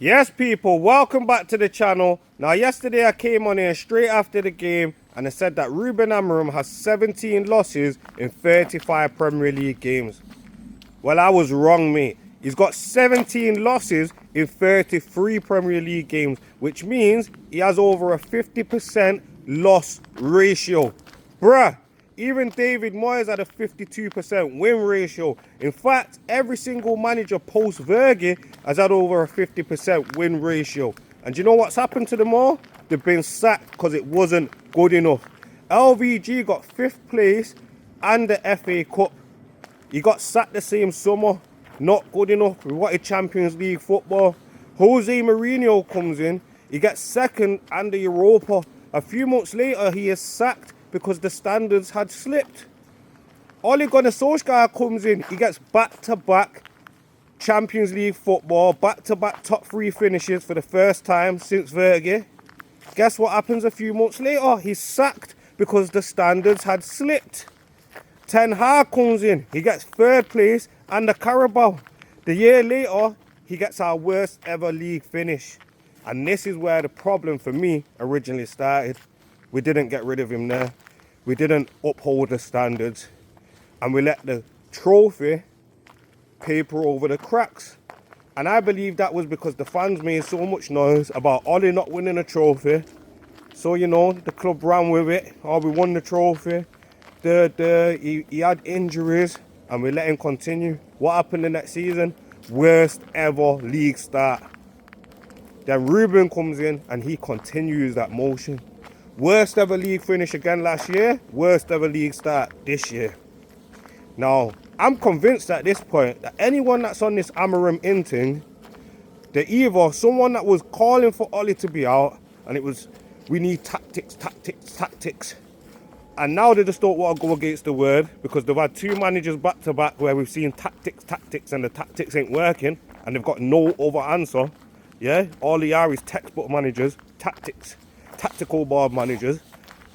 Yes, people, welcome back to the channel. Now, yesterday I came on here straight after the game and I said that Ruben Amorim has 17 losses in 35 Premier League games. Well, I was wrong, mate. He's got 17 losses in 33 Premier League games, which means he has over a 50% loss ratio. Bruh, even David Moyes had a 52% win ratio. In fact, every single manager post-Fergie has had over a 50% win ratio. And you know what's happened to them all? They've been sacked because it wasn't good enough. LVG got 5th place and the FA Cup. He got sacked the same summer. Not good enough. We wanted Champions League football. Jose Mourinho comes in. He gets 2nd and the Europa. A few months later, he is sacked because the standards had slipped. Ole Gunnar Solskjaer comes in. He gets back-to-back Champions League football, back-to-back top 3 finishes for the first time since Fergie. Guess what happens a few months later? He's sacked because the standards had slipped. Ten Hag comes in. He gets 3rd place and the Carabao. The year later, he gets our worst ever league finish. And this is where the problem for me originally started. We didn't get rid of him there. We didn't uphold the standards. And we let the trophy paper over the cracks. And I believe that was because the fans made so much noise about Ollie not winning a trophy. So, you know, the club ran with it. Oh, we won the trophy. He had injuries and we let him continue. What happened the next season? Worst ever league start. Then Ruben comes in and he continues that motion. Worst ever league finish again last year. Worst ever league start this year. Now, I'm convinced at this point that anyone that's on this Amorim in thing, they're either someone that was calling for Ollie to be out and it was, we need tactics. And now they just don't want to go against the word because they've had 2 managers back to back where we've seen tactics and the tactics ain't working and they've got no other answer. Yeah, all they are is textbook managers, tactical board managers.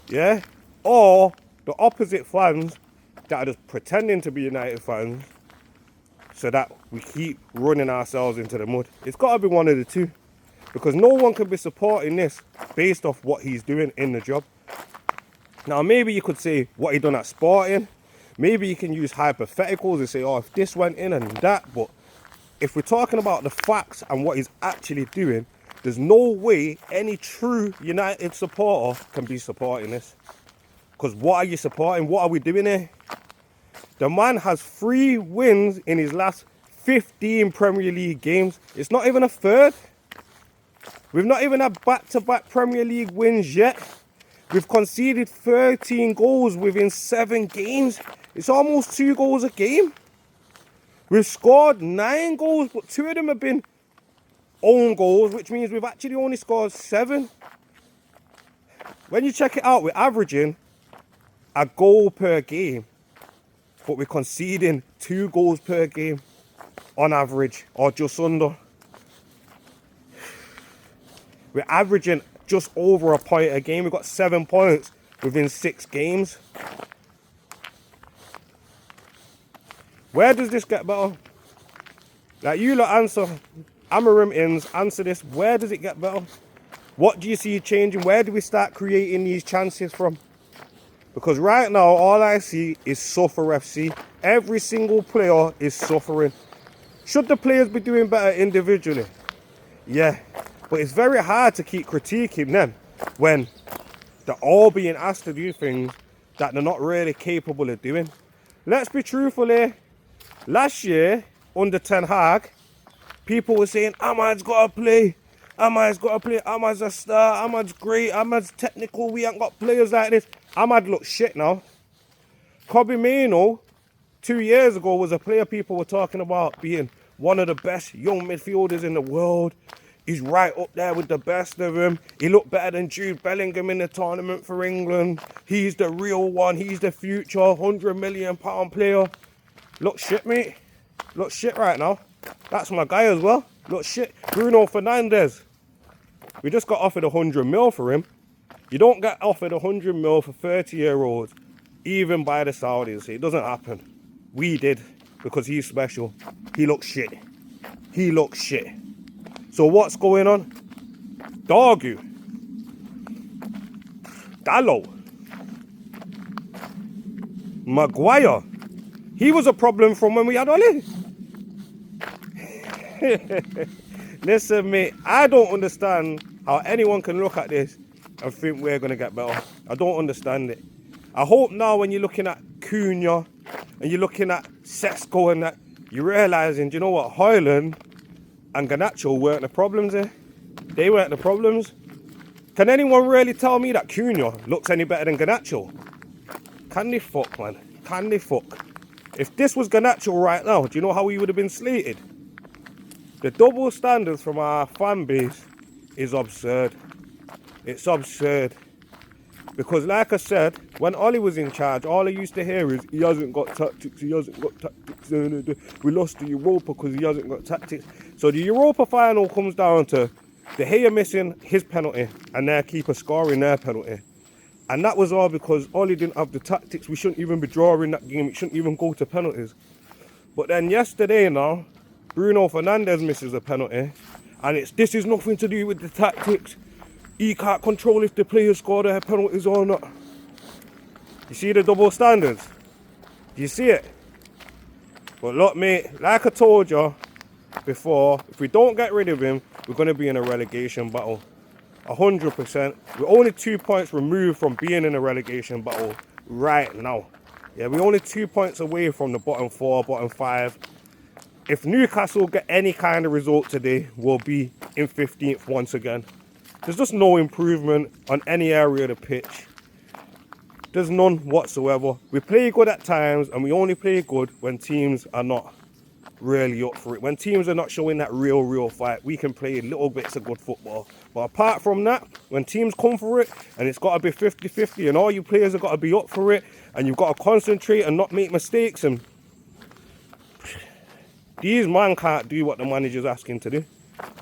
Yeah, or the opposite fans that are just pretending to be United fans so that we keep running ourselves into the mud. It's got to be one of the two because no one can be supporting this based off what he's doing in the job. Now, maybe you could say what he done at Sporting. Maybe you can use hypotheticals and say, oh, if this went in and that. But if we're talking about the facts and what he's actually doing, there's no way any true United supporter can be supporting this. Because what are you supporting? What are we doing here? The man has 3 wins in his last 15 Premier League games. It's not even a third. We've not even had back-to-back Premier League wins yet. We've conceded 13 goals within 7 games. It's almost 2 goals a game. We've scored 9 goals, but 2 of them have been own goals, which means we've actually only scored 7. When you check it out, we're averaging a goal per game, but we're conceding 2 goals per game on average, or just under. We're averaging just over a point a game. We've got 7 points within 6 games. Where does this get better? Like, you lot answer. Amorim ins, answer this. Where does it get better? What do you see changing? Where do we start creating these chances from? Because right now, all I see is suffer FC. Every single player is suffering. Should the players be doing better individually? Yeah. But it's very hard to keep critiquing them when they're all being asked to do things that they're not really capable of doing. Let's be truthful here. Last year, under Ten Hag, people were saying, Ahmad's got to play. Ahmad's got to play. Ahmad's a star. Ahmad's great. Ahmad's technical. We ain't got players like this. Ahmad looks shit now. Kobbie Mainoo, 2 years ago, was a player people were talking about being one of the best young midfielders in the world. He's right up there with the best of them. He looked better than Jude Bellingham in the tournament for England. He's the real one. He's the future £100 million player. Looks shit, mate. Looks shit right now. That's my guy as well. Looks shit. Bruno Fernandes. We just got offered 100 mil for him. You don't get offered 100 mil for 30-year-olds, even by the Saudis. It doesn't happen. We did, because he's special. He looks shit. He looks shit. So what's going on? Dargu, Dallo, Maguire. He was a problem from when we had Oli. Listen, mate, I don't understand how anyone can look at this and think we're going to get better. I don't understand it. I hope now when you're looking at Cunha and you're looking at Sesko and that, you're realising, do you know what, Højlund and Garnacho weren't the problems here. They weren't the problems. Can anyone really tell me that Cunha looks any better than Garnacho? Can they fuck, man? Can they fuck? If this was Garnacho right now, do you know how he would have been slated? The double standards from our fan base is absurd. It's absurd. Because like I said, when Ollie was in charge, all I used to hear is, he hasn't got tactics, he hasn't got tactics. We lost the Europa because he hasn't got tactics. So the Europa final comes down to De Gea missing his penalty and their keeper scoring their penalty. And that was all because Ollie didn't have the tactics. We shouldn't even be drawing that game. It shouldn't even go to penalties. But then yesterday now, Bruno Fernandes misses a penalty. And this is nothing to do with the tactics. He can't control if the players score their penalties or not. You see the double standards? Do you see it? But look, mate, like I told you before, if we don't get rid of him, we're going to be in a relegation battle. 100%. We're only 2 points removed from being in a relegation battle right now. Yeah, we're only 2 points away from the bottom 4, bottom 5. If Newcastle get any kind of result today, we'll be in 15th once again. There's just no improvement on any area of the pitch. There's none whatsoever. We play good at times, and we only play good when teams are not really up for it. When teams are not showing that real fight, we can play little bits of good football. But apart from that, when teams come for it, and it's got to be 50-50, and all you players have got to be up for it, and you've got to concentrate and not make mistakes, and these men can't do what the manager's asking to do.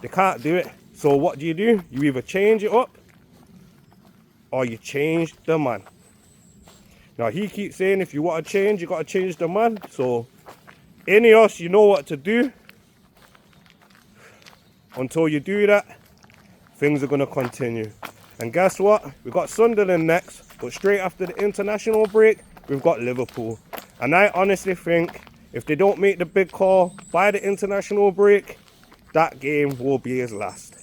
They can't do it. So what do? You either change it up or you change the man. Now he keeps saying if you want to change, you got to change the man. So Ineos, you know what to do. Until you do that, things are going to continue. And guess what? We've got Sunderland next, but straight after the international break, we've got Liverpool. And I honestly think if they don't make the big call by the international break, that game will be his last.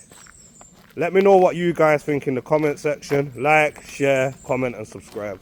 Let me know what you guys think in the comment section. Like, share, comment and subscribe.